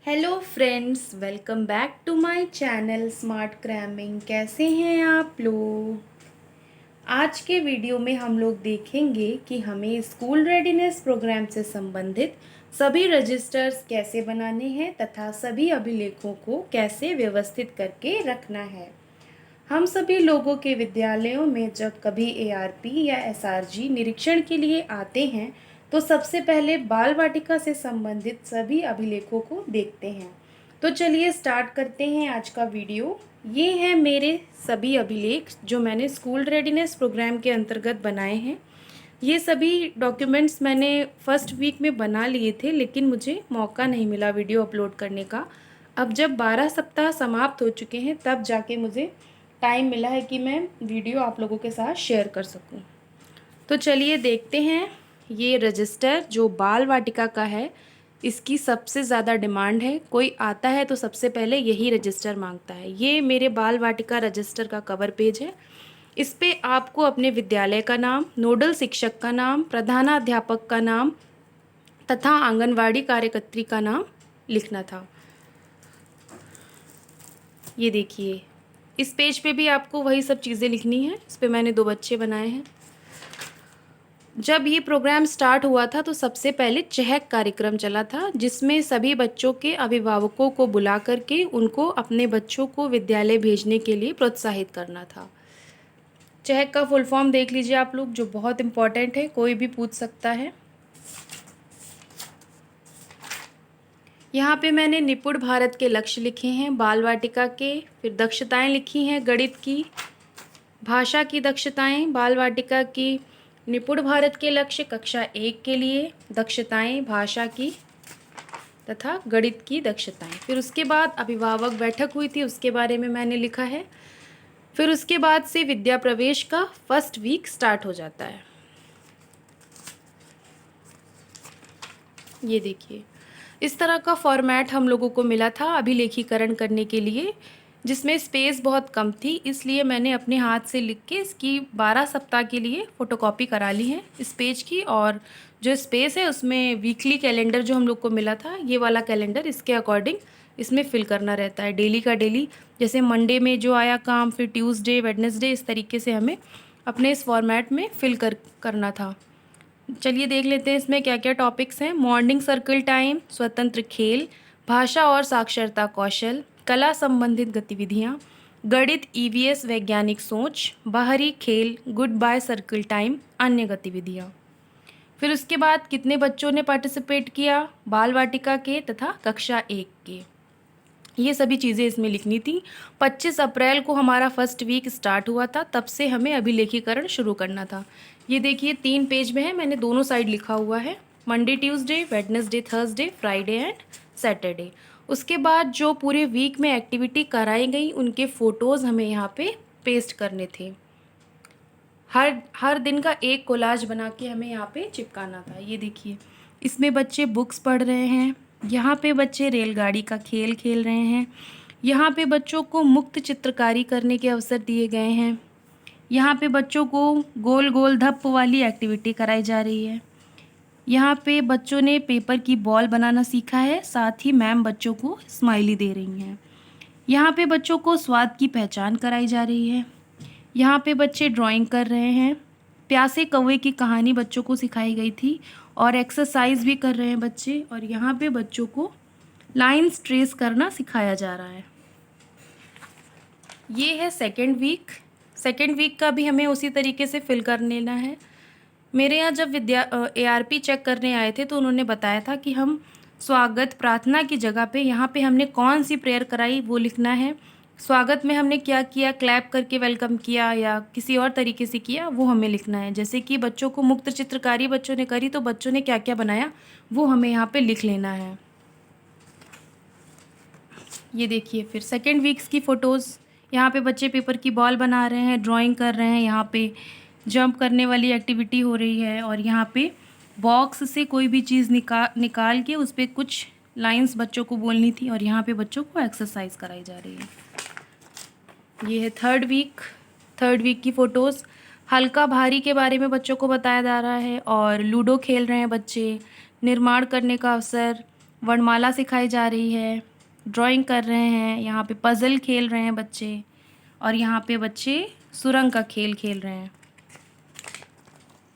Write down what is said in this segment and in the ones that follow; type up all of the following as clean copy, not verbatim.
Hello friends, welcome back to my channel smart cramming. कैसे हैं आप लोग? आज के वीडियो में हम लोग देखेंगे कि हमें स्कूल रेडीनेस प्रोग्राम से संबंधित सभी रजिस्टर्स कैसे बनाने हैं तथा सभी अभिलेखों को कैसे व्यवस्थित करके रखना है। हम सभी लोगों के विद्यालयों में जब कभी एआरपी या एसआरजी निरीक्षण के लिए आते हैं तो सबसे पहले बाल वाटिका से संबंधित सभी अभिलेखों को देखते हैं। तो चलिए स्टार्ट करते हैं आज का वीडियो। ये हैं मेरे सभी अभिलेख जो मैंने स्कूल रेडीनेस प्रोग्राम के अंतर्गत बनाए हैं। ये सभी डॉक्यूमेंट्स मैंने फर्स्ट वीक में बना लिए थे, लेकिन मुझे मौका नहीं मिला वीडियो अपलोड करने का। अब जब 12 सप्ताह समाप्त हो चुके हैं तब जाके मुझे टाइम मिला है कि मैं वीडियो आप लोगों के साथ शेयर कर सकूं। तो चलिए देखते हैं। ये रजिस्टर जो बाल वाटिका का है, इसकी सबसे ज़्यादा डिमांड है। कोई आता है तो सबसे पहले यही रजिस्टर मांगता है। ये मेरे बाल वाटिका रजिस्टर का कवर पेज है। इस पे आपको अपने विद्यालय का नाम, नोडल शिक्षक का नाम, प्रधानाध्यापक का नाम तथा आंगनवाड़ी कार्यकर्त्री का नाम लिखना था। ये देखिए, इस पेज पे भी आपको वही सब चीज़ें लिखनी है। इस पे मैंने 2 बच्चे बनाए हैं। जब ये प्रोग्राम स्टार्ट हुआ था तो सबसे पहले चहक कार्यक्रम चला था, जिसमें सभी बच्चों के अभिभावकों को बुला करके उनको अपने बच्चों को विद्यालय भेजने के लिए प्रोत्साहित करना था। चहक का फुल फॉर्म देख लीजिए आप लोग, जो बहुत इम्पॉर्टेंट है, कोई भी पूछ सकता है। यहाँ पे मैंने निपुण भारत के लक्ष्य लिखे हैं बाल वाटिका के, फिर दक्षताएं लिखी हैं गणित की, भाषा की दक्षताएं बाल वाटिका की, निपुण भारत के लक्ष्य कक्षा 1 के लिए, दक्षताएं भाषा की तथा गणित की दक्षताएं। फिर उसके बाद अभिभावक बैठक हुई थी, उसके बारे में मैंने लिखा है। फिर उसके बाद से विद्या प्रवेश का फर्स्ट वीक स्टार्ट हो जाता है। ये देखिए, इस तरह का फॉर्मेट हम लोगों को मिला था अभिलेखीकरण करने के लिए, जिसमें स्पेस बहुत कम थी। इसलिए मैंने अपने हाथ से लिख के इसकी 12 सप्ताह के लिए फ़ोटोकॉपी करा ली है इस पेज की। और जो स्पेस है उसमें वीकली कैलेंडर जो हम लोग को मिला था, ये वाला कैलेंडर, इसके अकॉर्डिंग इसमें फिल करना रहता है। डेली का डेली, जैसे मंडे में जो आया काम, फिर ट्यूसडे, वेडनेसडे, इस तरीके से हमें अपने इस फॉर्मेट में फिल करना था। चलिए देख लेते हैं इसमें क्या क्या टॉपिक्स हैं। मॉर्निंग सर्कल टाइम, स्वतंत्र खेल, भाषा और साक्षरता कौशल, कला संबंधित गतिविधियाँ, गणित, ईवीएस, वैज्ञानिक सोच, बाहरी खेल, गुड बाय सर्कल टाइम, अन्य गतिविधियाँ। फिर उसके बाद कितने बच्चों ने पार्टिसिपेट किया बाल वाटिका के तथा कक्षा 1 के, ये सभी चीज़ें इसमें लिखनी थी। 25 अप्रैल को हमारा फर्स्ट वीक स्टार्ट हुआ था, तब से हमें अभिलेखीकरण शुरू करना था। ये देखिए 3 पेज में है, मैंने दोनों साइड लिखा हुआ है। Monday, Tuesday, Wednesday, Thursday, Friday and Saturday. उसके बाद जो पूरे वीक में एक्टिविटी कराई गई उनके फ़ोटोज़ हमें यहाँ पे पेस्ट करने थे। हर दिन का एक कोलाज बना के हमें यहाँ पे चिपकाना था। ये देखिए, इसमें बच्चे बुक्स पढ़ रहे हैं, यहाँ पे बच्चे रेलगाड़ी का खेल खेल रहे हैं, यहाँ पे बच्चों को मुक्त चित्रकारी करने के अवसर दिए गए हैं, यहाँ पे बच्चों को गोल गोल धप्प वाली एक्टिविटी कराई जा रही है, यहाँ पे बच्चों ने पेपर की बॉल बनाना सीखा है, साथ ही मैम बच्चों को स्माइली दे रही हैं, यहाँ पे बच्चों को स्वाद की पहचान कराई जा रही है, यहाँ पे बच्चे ड्राइंग कर रहे हैं, प्यासे कौवे की कहानी बच्चों को सिखाई गई थी और एक्सरसाइज भी कर रहे हैं बच्चे। और यहाँ पे बच्चों को लाइंस ट्रेस करना सिखाया जा रहा है। ये है सेकेंड वीक। सेकेंड वीक का भी हमें उसी तरीके से फिल कर लेना है। मेरे यहाँ जब एआरपी चेक करने आए थे तो उन्होंने बताया था कि हम स्वागत प्रार्थना की जगह पे यहाँ पे हमने कौन सी प्रेयर कराई वो लिखना है। स्वागत में हमने क्या किया, क्लैप करके वेलकम किया या किसी और तरीके से किया, वो हमें लिखना है। जैसे कि बच्चों को मुक्त चित्रकारी बच्चों ने करी तो बच्चों ने क्या क्या बनाया वो हमें यहाँ पे लिख लेना है। ये देखिए, फिर सेकेंड वीक्स की फ़ोटोज़, यहाँ पे बच्चे पेपर की बॉल बना रहे हैं, ड्राइंग कर रहे हैं, यहाँ पे जंप करने वाली एक्टिविटी हो रही है और यहाँ पे बॉक्स से कोई भी चीज़ निकाल के उस पर कुछ लाइंस बच्चों को बोलनी थी और यहाँ पे बच्चों को एक्सरसाइज कराई जा रही है। ये है थर्ड वीक की फ़ोटोज़। हल्का भारी के बारे में बच्चों को बताया जा रहा है और लूडो खेल रहे हैं बच्चे, निर्माण करने का अवसर, वर्णमाला सिखाई जा रही है, ड्राइंग कर रहे हैं, यहाँ पे पज़ल खेल रहे हैं बच्चे, और यहाँ पे बच्चे सुरंग का खेल खेल रहे हैं।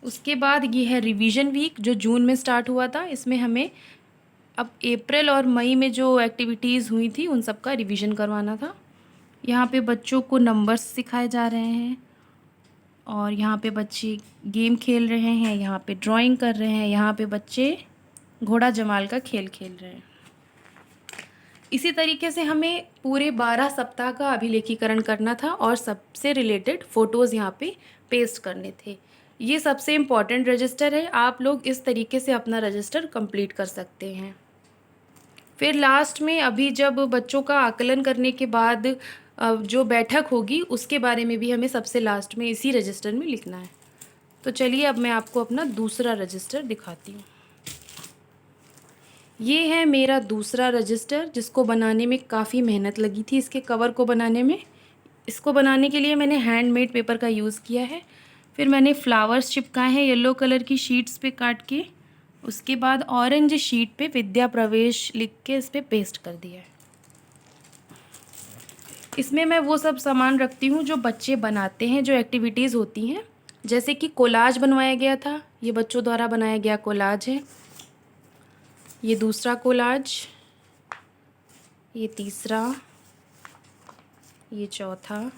उसके बाद ये है रिवीजन वीक जो जून में स्टार्ट हुआ था। इसमें हमें अब अप्रैल और मई में जो एक्टिविटीज़ हुई थी उन सब का रिवीजन करवाना था। यहाँ पे बच्चों को नंबर्स सिखाए जा रहे हैं, और यहाँ पे बच्चे गेम खेल रहे हैं, यहाँ पे ड्राइंग कर रहे हैं, यहाँ पे बच्चे घोड़ा जमाल का खेल खेल रहे हैं। इसी तरीके से हमें पूरे 12 सप्ताह का अभिलेखीकरण करना था और सबसे रिलेटेड फ़ोटोज़ यहाँ पे पेस्ट करने थे। ये सबसे इम्पॉर्टेंट रजिस्टर है, आप लोग इस तरीके से अपना रजिस्टर कंप्लीट कर सकते हैं। फिर लास्ट में अभी जब बच्चों का आकलन करने के बाद जो बैठक होगी उसके बारे में भी हमें सबसे लास्ट में इसी रजिस्टर में लिखना है। तो चलिए अब मैं आपको अपना दूसरा रजिस्टर दिखाती हूँ। ये है मेरा दूसरा रजिस्टर जिसको बनाने में काफ़ी मेहनत लगी थी। इसके कवर को बनाने में, इसको बनाने के लिए मैंने हैंडमेड पेपर का यूज़ किया है। फिर मैंने फ्लावर्स चिपकाए हैं येलो कलर की शीट्स पे काट के। उसके बाद ऑरेंज शीट पे विद्या प्रवेश लिख के इस पर पेस्ट कर दिया है। इसमें मैं वो सब सामान रखती हूँ जो बच्चे बनाते हैं, जो एक्टिविटीज़ होती हैं। जैसे कि कोलाज बनवाया गया था, ये बच्चों द्वारा बनाया गया कोलाज है। ये दूसरा कोलाज, ये तीसरा, ये चौथा,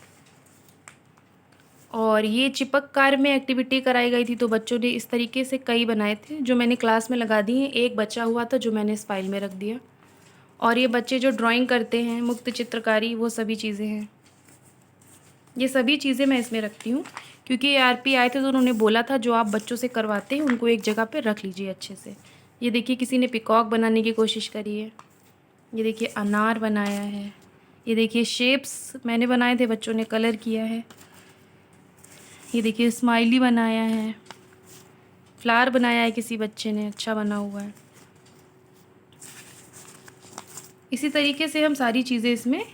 और ये चिपक कार्य में एक्टिविटी कराई गई थी तो बच्चों ने इस तरीके से कई बनाए थे जो मैंने क्लास में लगा दिए हैं। एक बचा हुआ था जो मैंने इस फाइल में रख दिया। और ये बच्चे जो ड्राइंग करते हैं, मुक्त चित्रकारी, वो सभी चीज़ें हैं। ये सभी चीज़ें मैं इसमें रखती हूँ क्योंकि ARP आए थे तो उन्होंने बोला था जो आप बच्चों से करवाते हैं उनको एक जगह पे रख लीजिए अच्छे से। ये देखिए किसी ने पिकॉक बनाने की कोशिश करी है। ये देखिए अनार बनाया है। ये देखिए शेप्स मैंने बनाए थे, बच्चों ने कलर किया है। ये देखिए स्माइली बनाया है, फ्लावर बनाया है किसी बच्चे ने, अच्छा बना हुआ है। इसी तरीके से हम सारी चीज़ें इसमें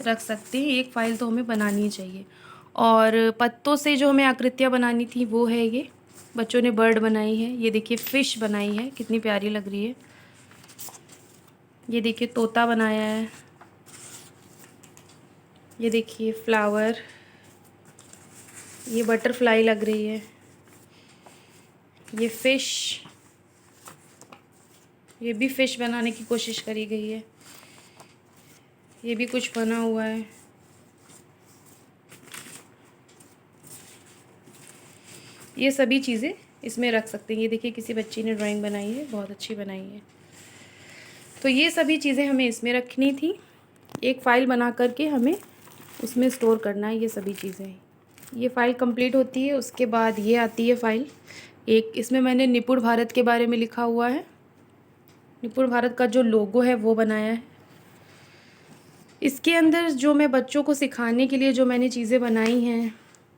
रख सकते हैं। एक फ़ाइल तो हमें बनानी चाहिए। और पत्तों से जो हमें आकृतियाँ बनानी थी वो है ये, बच्चों ने बर्ड बनाई है। ये देखिए फ़िश बनाई है, कितनी प्यारी लग रही है। ये देखिए तोता बनाया है। ये देखिए फ्लावर, ये बटरफ्लाई लग रही है। ये फ़िश, ये भी फ़िश बनाने की कोशिश करी गई है। ये भी कुछ बना हुआ है। ये सभी चीज़ें इसमें रख सकते हैं। ये देखिए किसी बच्ची ने ड्राइंग बनाई है, बहुत अच्छी बनाई है। तो ये सभी चीज़ें हमें इसमें रखनी थी। एक फ़ाइल बना करके हमें उसमें स्टोर करना है ये सभी चीज़ें। ये फ़ाइल कंप्लीट होती है, उसके बाद ये आती है फ़ाइल एक। इसमें मैंने निपुण भारत के बारे में लिखा हुआ है। निपुण भारत का जो लोगो है वो बनाया है। इसके अंदर जो मैं बच्चों को सिखाने के लिए जो मैंने चीज़ें बनाई हैं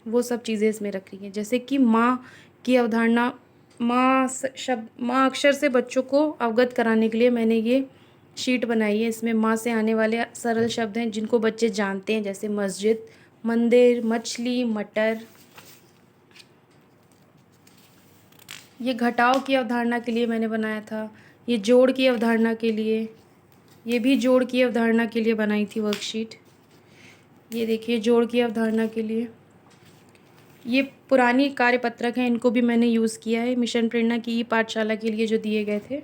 वो सब चीज़ें इसमें रख रही हैं। जैसे कि माँ की अवधारणा, माँ अक्षर से बच्चों को अवगत कराने के लिए मैंने ये शीट बनाई है। इसमें माँ से आने वाले सरल शब्द हैं जिनको बच्चे जानते हैं, जैसे मस्जिद, मंदिर, मछली, मटर। ये घटाव की अवधारणा के लिए मैंने बनाया था। ये जोड़ की अवधारणा के लिए, ये भी जोड़ की अवधारणा के लिए बनाई थी वर्कशीट। ये देखिए जोड़ की अवधारणा के लिए। ये पुरानी कार्यपत्रक हैं, इनको भी मैंने यूज़ किया है मिशन प्रेरणा की पाठशाला के लिए जो दिए गए थे।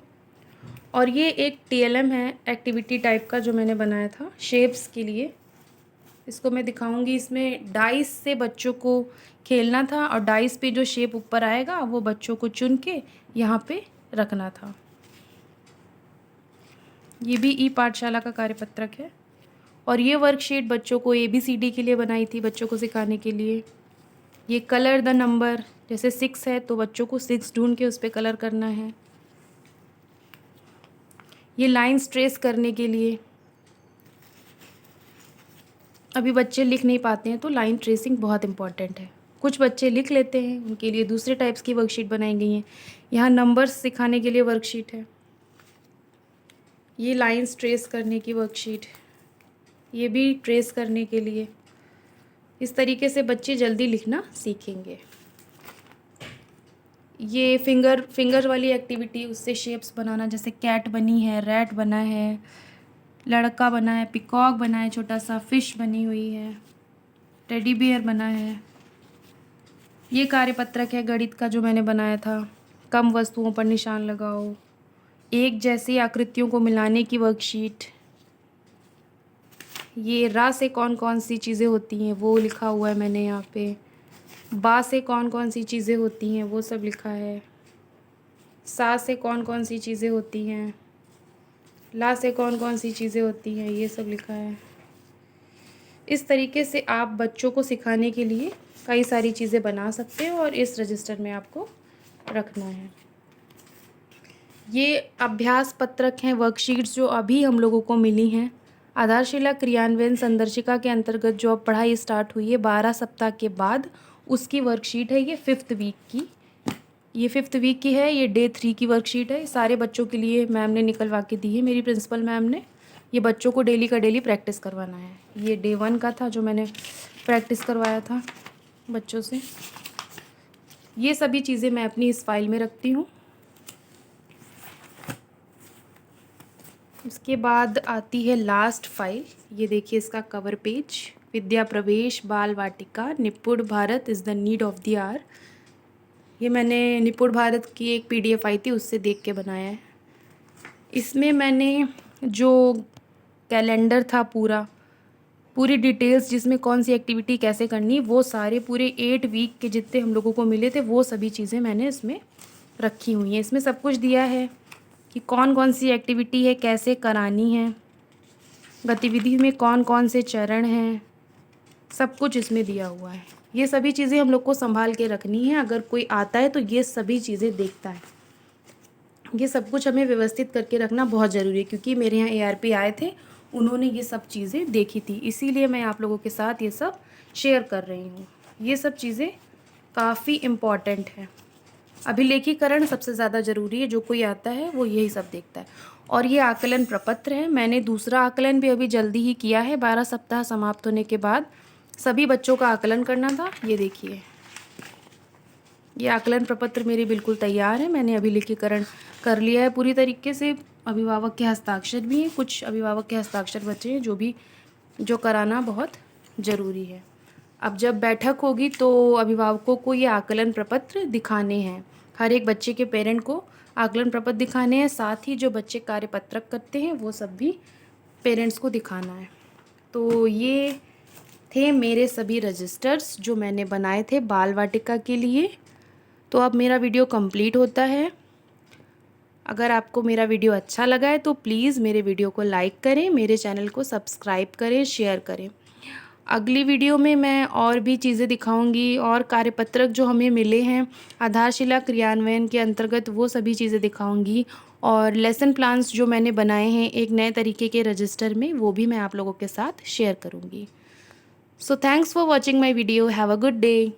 और ये एक TLM है एक्टिविटी टाइप का जो मैंने बनाया था शेप्स के लिए। इसको मैं दिखाऊंगी। इसमें डाइस से बच्चों को खेलना था और डाइस पे जो शेप ऊपर आएगा वो बच्चों को चुन के यहाँ पे रखना था। ये भी पाठशाला का कार्यपत्रक है। और ये वर्कशीट बच्चों को ABCD के लिए बनाई थी, बच्चों को सिखाने के लिए। ये कलर द नंबर, जैसे 6 है तो बच्चों को 6 ढूंढ के उस पर कलर करना है। ये लाइंस ट्रेस करने के लिए, अभी बच्चे लिख नहीं पाते हैं तो लाइन ट्रेसिंग बहुत इम्पॉर्टेंट है। कुछ बच्चे लिख लेते हैं, उनके लिए दूसरे टाइप्स की वर्कशीट बनाई गई हैं। यहाँ नंबर्स सिखाने के लिए वर्कशीट है। ये लाइंस ट्रेस करने की वर्कशीट, ये भी ट्रेस करने के लिए। इस तरीके से बच्चे जल्दी लिखना सीखेंगे। ये फिंगर वाली एक्टिविटी, उससे शेप्स बनाना, जैसे कैट बनी है, रैट बना है, लड़का बना है, पिकॉक बना है, छोटा सा फिश बनी हुई है, टेडी बियर बना है। ये कार्यपत्रक है गणित का जो मैंने बनाया था। कम वस्तुओं पर निशान लगाओ, एक जैसी आकृतियों को मिलाने की वर्कशीट। ये रा से कौन कौन सी चीज़ें होती हैं वो लिखा हुआ है मैंने यहाँ पे। बा से कौन कौन सी चीज़ें होती हैं वो सब लिखा है। सा से कौन कौन सी चीज़ें होती हैं, ला से कौन कौन सी चीज़ें होती हैं, ये सब लिखा है। इस तरीके से आप बच्चों को सिखाने के लिए कई सारी चीज़ें बना सकते हो और इस रजिस्टर में आपको रखना है। ये अभ्यास पत्रक हैं, वर्कशीट्स जो अभी हम लोगों को मिली हैं। आधारशिला क्रियान्वयन संदर्शिका के अंतर्गत जो अब पढ़ाई स्टार्ट हुई है 12 सप्ताह के बाद, उसकी वर्कशीट है ये 5th वीक की। ये 5th वीक की है, ये डे 3 की वर्कशीट है। सारे बच्चों के लिए मैम ने निकलवा के दी है, मेरी प्रिंसिपल मैम ने। ये बच्चों को डेली का डेली प्रैक्टिस करवाना है। ये डे 1 का था जो मैंने प्रैक्टिस करवाया था बच्चों से। ये सभी चीज़ें मैं अपनी इस फाइल में रखती हूँ। इसके बाद आती है लास्ट फाइल। ये देखिए इसका कवर पेज, विद्या प्रवेश Bal Vatika Nipun Bharat is the need of the hour. ये मैंने निपुण भारत की एक PDF आई थी उससे देख के बनाया है। इसमें मैंने जो कैलेंडर था पूरी डिटेल्स, जिसमें कौन सी एक्टिविटी कैसे करनी, वो सारे पूरे 8 वीक के जितने हम लोगों को मिले थे वो सभी चीज़ें मैंने इसमें रखी हुई हैं। इसमें सब कुछ दिया है कि कौन कौन सी एक्टिविटी है, कैसे करानी है, गतिविधि में कौन कौन से चरण हैं, सब कुछ इसमें दिया हुआ है। ये सभी चीज़ें हम लोग को संभाल के रखनी है। अगर कोई आता है तो ये सभी चीज़ें देखता है। ये सब कुछ हमें व्यवस्थित करके रखना बहुत ज़रूरी है, क्योंकि मेरे यहाँ ARP आए थे, उन्होंने ये सब चीज़ें देखी थी, इसीलिए मैं आप लोगों के साथ ये सब शेयर कर रही हूँ। ये सब चीज़ें काफ़ी इम्पॉर्टेंट है। अभिलेखीकरण सबसे ज़्यादा ज़रूरी है, जो कोई आता है वो यही सब देखता है। और ये आकलन प्रपत्र है, मैंने दूसरा आकलन भी अभी जल्दी ही किया है। 12 सप्ताह समाप्त होने के बाद सभी बच्चों का आकलन करना था। ये देखिए, ये आकलन प्रपत्र मेरी बिल्कुल तैयार है। मैंने अभिलेखीकरण कर लिया है पूरी तरीके से। अभिभावक के हस्ताक्षर भी हैं, कुछ अभिभावक के हस्ताक्षर बचे हैं जो कराना बहुत ज़रूरी है। अब जब बैठक होगी तो अभिभावकों को ये आकलन प्रपत्र दिखाने हैं। हर एक बच्चे के पेरेंट को आकलन प्रपत्र दिखाने हैं, साथ ही जो बच्चे कार्यपत्रक करते हैं वो सब भी पेरेंट्स को दिखाना है। तो ये थे मेरे सभी रजिस्टर्स जो मैंने बनाए थे बाल वाटिका के लिए। तो अब मेरा वीडियो कंप्लीट होता है। अगर आपको मेरा वीडियो अच्छा लगा है तो प्लीज़ मेरे वीडियो को लाइक करें, मेरे चैनल को सब्सक्राइब करें, शेयर करें। अगली वीडियो में मैं और भी चीज़ें दिखाऊंगी और कार्यपत्रक जो हमें मिले हैं आधारशिला क्रियान्वयन के अंतर्गत वो सभी चीज़ें दिखाऊंगी। और लेसन प्लान्स जो मैंने बनाए हैं एक नए तरीके के रजिस्टर में, वो भी मैं आप लोगों के साथ शेयर करूँगी। So thanks for watching my video. Have a good day.